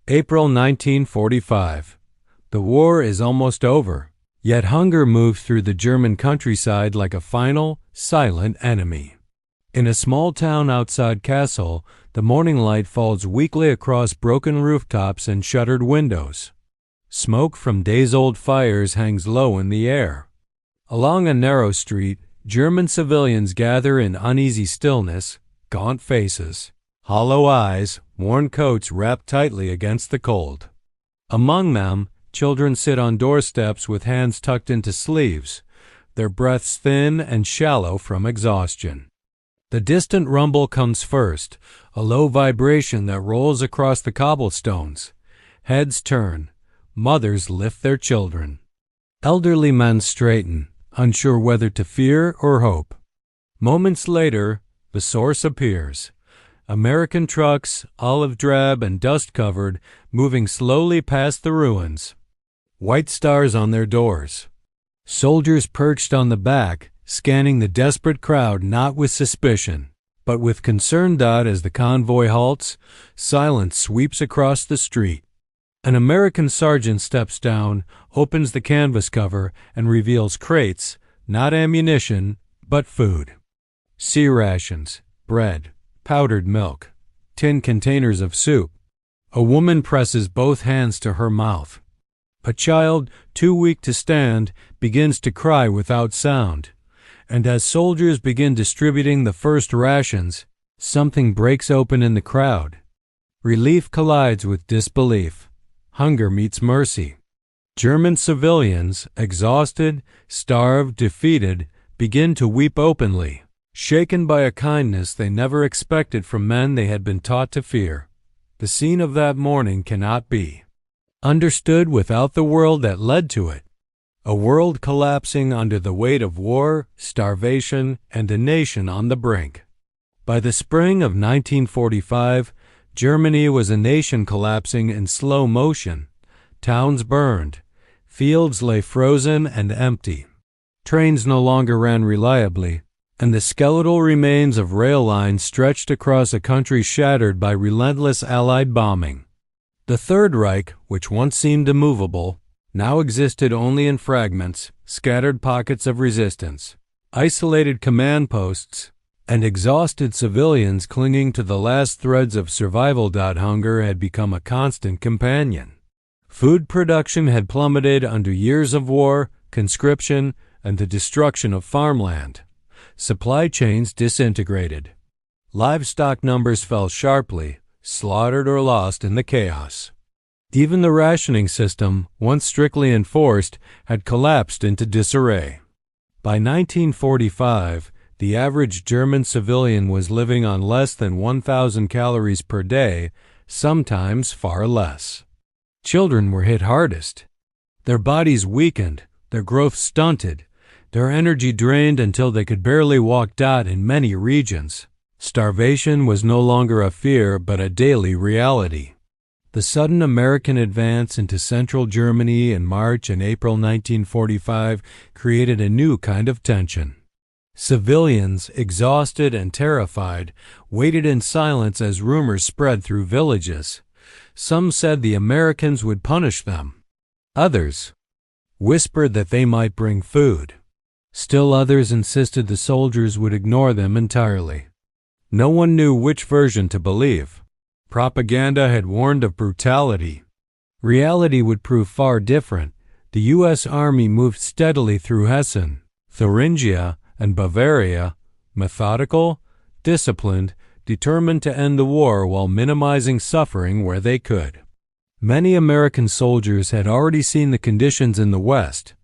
April 1945. The war is almost over, yet hunger moves through the German countryside like a final, silent enemy. In a small town outside Kassel, the morning light falls weakly across broken rooftops and shuttered windows. Smoke from days-old fires hangs low in the air. Along a narrow street, German civilians gather in uneasy stillness, gaunt faces, hollow eyes, worn coats wrapped tightly against the cold. Among them, children sit on doorsteps with hands tucked into sleeves, their breaths thin and shallow from exhaustion. The distant rumble comes first, a low vibration that rolls across the cobblestones. Heads turn. Mothers lift their children. Elderly men straighten, unsure whether to fear or hope. Moments later, the source appears. American trucks, olive drab and dust-covered, moving slowly past the ruins. White stars on their doors. Soldiers perched on the back, scanning the desperate crowd not with suspicion, but with concern. As the convoy halts, silence sweeps across the street. An American sergeant steps down, opens the canvas cover, and reveals crates, not ammunition, but food. C-rations, bread, powdered milk, tin containers of soup. A woman presses both hands to her mouth. A child, too weak to stand, begins to cry without sound. And as soldiers begin distributing the first rations, something breaks open in the crowd. Relief collides with disbelief. Hunger meets mercy. German civilians, exhausted, starved, defeated, begin to weep openly, shaken by a kindness they never expected from men they had been taught to fear. The scene of that morning cannot be understood without the world that led to it. A world collapsing under the weight of war, starvation, and a nation on the brink. By the spring of 1945, Germany was a nation collapsing in slow motion. Towns burned. Fields lay frozen and empty. Trains no longer ran reliably, and the skeletal remains of rail lines stretched across a country shattered by relentless Allied bombing. The Third Reich, which once seemed immovable, now existed only in fragments, scattered pockets of resistance, isolated command posts, and exhausted civilians clinging to the last threads of survival. Hunger had become a constant companion. Food production had plummeted under years of war, conscription, and the destruction of farmland. Supply chains disintegrated. Livestock numbers fell sharply, slaughtered or lost in the chaos. Even the rationing system, once strictly enforced, had collapsed into disarray. By 1945, the average German civilian was living on less than 1,000 calories per day, sometimes far less. Children were hit hardest. Their bodies weakened, their growth stunted, their energy drained until they could barely walk. In many regions, starvation was no longer a fear but a daily reality. The sudden American advance into central Germany in March and April 1945 created a new kind of tension. Civilians, exhausted and terrified, waited in silence as rumors spread through villages. Some said the Americans would punish them. Others whispered that they might bring food. Still others insisted the soldiers would ignore them entirely. No one knew which version to believe. Propaganda had warned of brutality. Reality would prove far different. The U.S. Army moved steadily through Hessen, Thuringia, and Bavaria, methodical, disciplined, determined to end the war while minimizing suffering where they could. Many American soldiers had already seen the conditions in the West.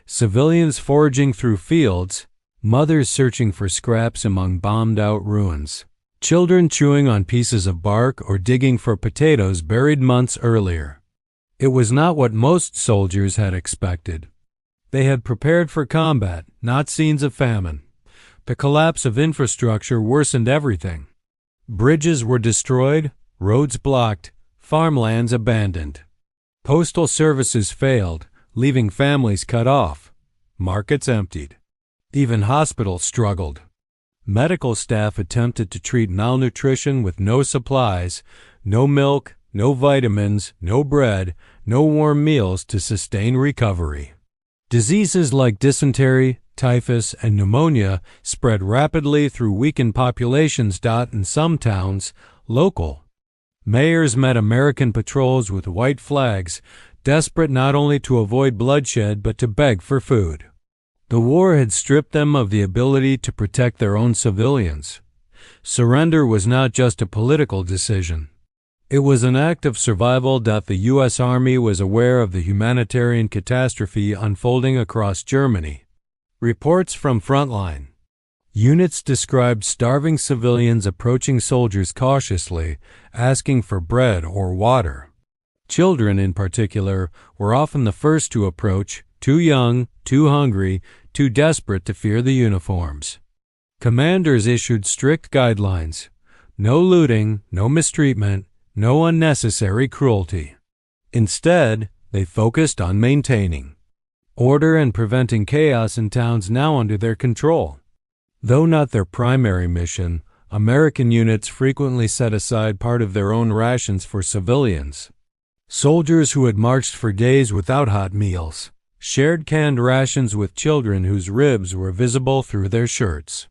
Civilians foraging through fields, mothers searching for scraps among bombed-out ruins, children chewing on pieces of bark or digging for potatoes buried months earlier. It was not what most soldiers had expected. They had prepared for combat, not scenes of famine. The collapse of infrastructure worsened everything. Bridges were destroyed, roads blocked, farmlands abandoned. Postal services failed, leaving families cut off. Markets emptied. Even hospitals struggled. Medical staff attempted to treat malnutrition with no supplies, no milk, no vitamins, no bread, no warm meals to sustain recovery. Diseases like dysentery, typhus, and pneumonia spread rapidly through weakened populations. In some towns, local mayors met American patrols with white flags, desperate not only to avoid bloodshed but to beg for food. The war had stripped them of the ability to protect their own civilians. Surrender was not just a political decision. It was an act of survival. The U.S. Army was aware of the humanitarian catastrophe unfolding across Germany. Reports from frontline units described starving civilians approaching soldiers cautiously, asking for bread or water. Children, in particular, were often the first to approach, too young, too hungry, too desperate to fear the uniforms. Commanders issued strict guidelines: no looting, no mistreatment, no unnecessary cruelty. Instead, they focused on maintaining order and preventing chaos in towns now under their control. Though not their primary mission, American units frequently set aside part of their own rations for civilians. Soldiers who had marched for days without hot meals shared canned rations with children whose ribs were visible through their shirts.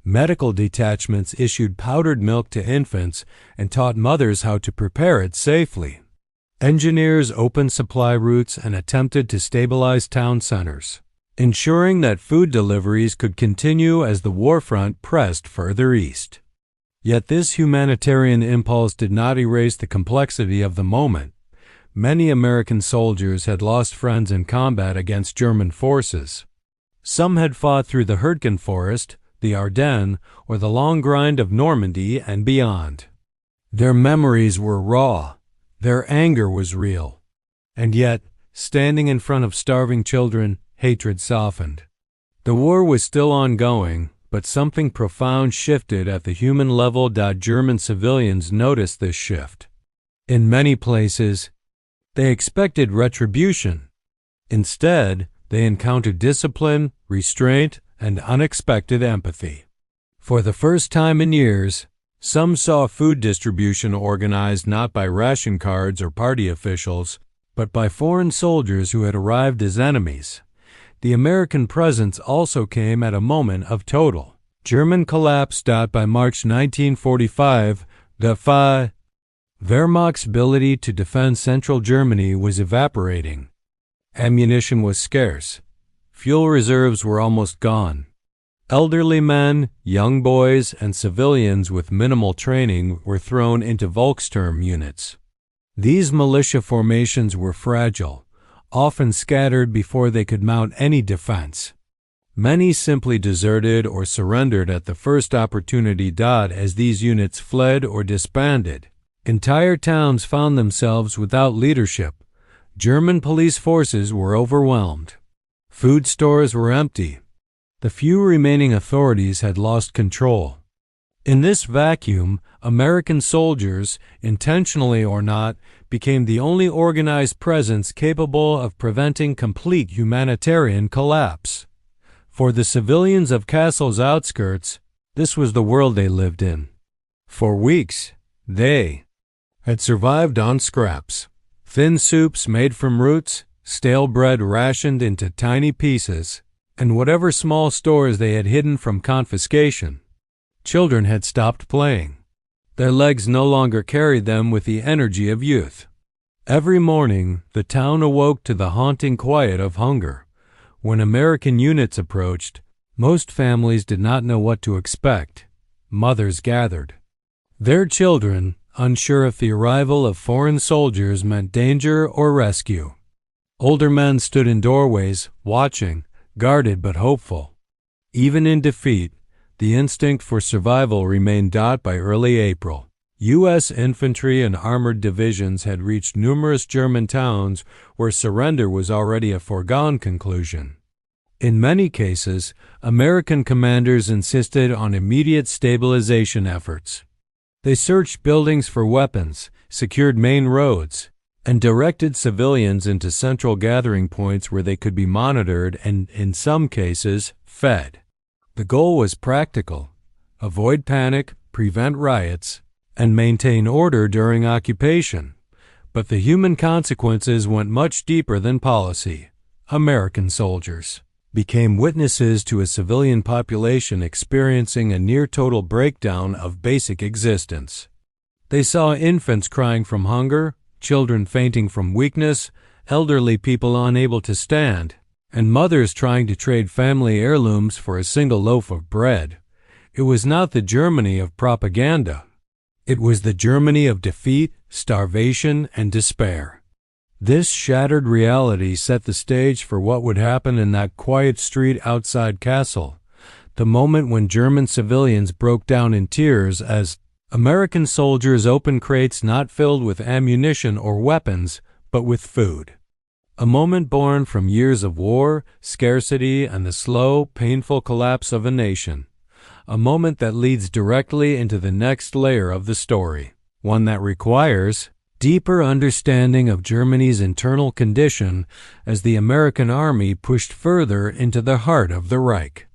Medical detachments issued powdered milk to infants and taught mothers how to prepare it safely. Engineers opened supply routes and attempted to stabilize town centers, ensuring that food deliveries could continue as the war front pressed further east. Yet this humanitarian impulse did not erase the complexity of the moment. Many American soldiers had lost friends in combat against German forces. Some had fought through the Hürtgen Forest, the Ardennes, or the long grind of Normandy and beyond. Their memories were raw. Their anger was real. And yet, standing in front of starving children, hatred softened. The war was still ongoing, but something profound shifted at the human level. German civilians noticed this shift. In many places, they expected retribution. Instead, they encountered discipline, restraint, and unexpected empathy. For the first time in years, some saw food distribution organized not by ration cards or party officials, but by foreign soldiers who had arrived as enemies. The American presence also came at a moment of total German collapse. By March 1945, the Wehrmacht's ability to defend central Germany was evaporating. Ammunition was scarce. Fuel reserves were almost gone. Elderly men, young boys, and civilians with minimal training were thrown into Volkssturm units. These militia formations were fragile, often scattered before they could mount any defense. Many simply deserted or surrendered at the first opportunity. As these units fled or disbanded, entire towns found themselves without leadership. German police forces were overwhelmed. Food stores were empty. The few remaining authorities had lost control. In this vacuum, American soldiers, intentionally or not, became the only organized presence capable of preventing complete humanitarian collapse. For the civilians of Kassel's outskirts, this was the world they lived in. For weeks, they had survived on scraps, thin soups made from roots, stale bread rationed into tiny pieces, and whatever small stores they had hidden from confiscation. Children had stopped playing. Their legs no longer carried them with the energy of youth. Every morning, the town awoke to the haunting quiet of hunger. When American units approached, most families did not know what to expect. Mothers gathered. Their children, unsure if the arrival of foreign soldiers meant danger or rescue. Older men stood in doorways, watching, guarded but hopeful. Even in defeat, the instinct for survival remained. By early April, U.S. infantry and armored divisions had reached numerous German towns where surrender was already a foregone conclusion. In many cases, American commanders insisted on immediate stabilization efforts. They searched buildings for weapons, secured main roads, and directed civilians into central gathering points where they could be monitored and, in some cases, fed. The goal was practical: avoid panic, prevent riots, and maintain order during occupation. But the human consequences went much deeper than policy. American soldiers became witnesses to a civilian population experiencing a near-total breakdown of basic existence. They saw infants crying from hunger, children fainting from weakness, elderly people unable to stand, and mothers trying to trade family heirlooms for a single loaf of bread. It was not the Germany of propaganda. It was the Germany of defeat, starvation, and despair. This shattered reality set the stage for what would happen in that quiet street outside Kassel, the moment when German civilians broke down in tears as American soldiers opened crates not filled with ammunition or weapons, but with food. A moment born from years of war, scarcity, and the slow, painful collapse of a nation. A moment that leads directly into the next layer of the story, one that requires deeper understanding of Germany's internal condition as the American army pushed further into the heart of the Reich.